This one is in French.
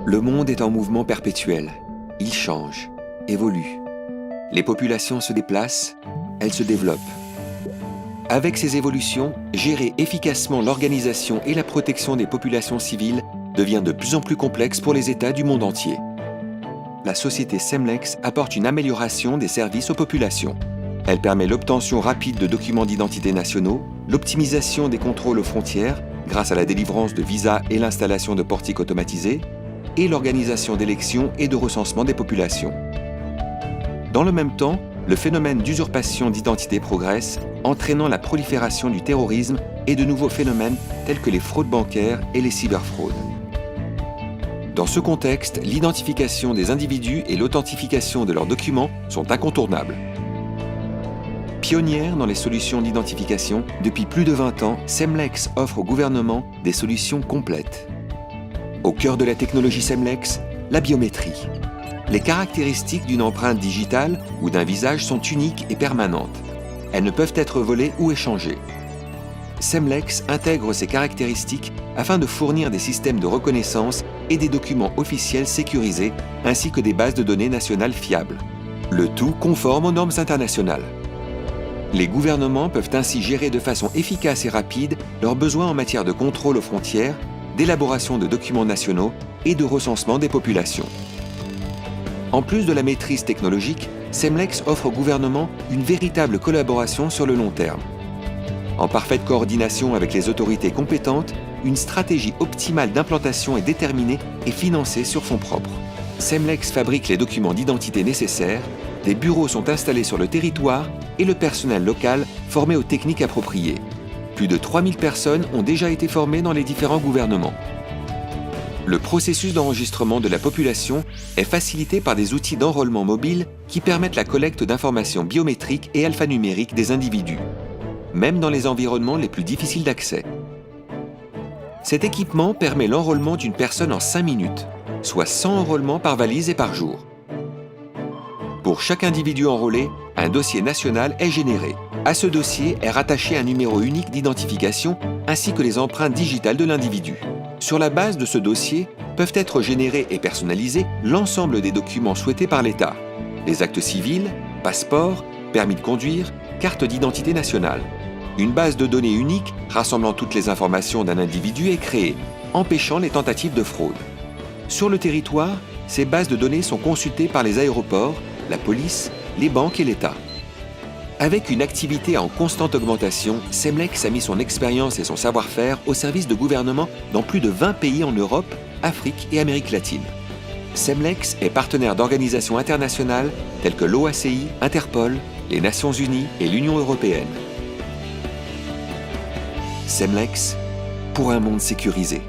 Le monde est en mouvement perpétuel. Il change, évolue. Les populations se déplacent, elles se développent. Avec ces évolutions, gérer efficacement l'organisation et la protection des populations civiles devient de plus en plus complexe pour les États du monde entier. La société Semlex apporte une amélioration des services aux populations. Elle permet l'obtention rapide de documents d'identité nationaux, l'optimisation des contrôles aux frontières grâce à la délivrance de visas et l'installation de portiques automatisés, et l'organisation d'élections et de recensement des populations. Dans le même temps, le phénomène d'usurpation d'identité progresse, entraînant la prolifération du terrorisme et de nouveaux phénomènes tels que les fraudes bancaires et les cyberfraudes. Dans ce contexte, l'identification des individus et l'authentification de leurs documents sont incontournables. Pionnière dans les solutions d'identification, depuis plus de 20 ans, Semlex offre au gouvernement des solutions complètes. Au cœur de la technologie Semlex, la biométrie. Les caractéristiques d'une empreinte digitale ou d'un visage sont uniques et permanentes. Elles ne peuvent être volées ou échangées. Semlex intègre ces caractéristiques afin de fournir des systèmes de reconnaissance et des documents officiels sécurisés, ainsi que des bases de données nationales fiables. Le tout conforme aux normes internationales. Les gouvernements peuvent ainsi gérer de façon efficace et rapide leurs besoins en matière de contrôle aux frontières, d'élaboration de documents nationaux et de recensement des populations. En plus de la maîtrise technologique, Semlex offre au gouvernement une véritable collaboration sur le long terme. En parfaite coordination avec les autorités compétentes, une stratégie optimale d'implantation est déterminée et financée sur fonds propres. Semlex fabrique les documents d'identité nécessaires, des bureaux sont installés sur le territoire et le personnel local formé aux techniques appropriées. Plus de 3000 personnes ont déjà été formées dans les différents gouvernements. Le processus d'enregistrement de la population est facilité par des outils d'enrôlement mobile qui permettent la collecte d'informations biométriques et alphanumériques des individus, même dans les environnements les plus difficiles d'accès. Cet équipement permet l'enrôlement d'une personne en 5 minutes, soit 100 enrôlements par valise et par jour. Pour chaque individu enrôlé, un dossier national est généré. À ce dossier est rattaché un numéro unique d'identification ainsi que les empreintes digitales de l'individu. Sur la base de ce dossier, peuvent être générés et personnalisés l'ensemble des documents souhaités par l'État. Les actes civils, passeports, permis de conduire, carte d'identité nationale. Une base de données unique rassemblant toutes les informations d'un individu est créée, empêchant les tentatives de fraude. Sur le territoire, ces bases de données sont consultées par les aéroports, la police, les banques et l'État. Avec une activité en constante augmentation, Semlex a mis son expérience et son savoir-faire au service de gouvernements dans plus de 20 pays en Europe, Afrique et Amérique latine. Semlex est partenaire d'organisations internationales telles que l'OACI, Interpol, les Nations Unies et l'Union européenne. Semlex, pour un monde sécurisé.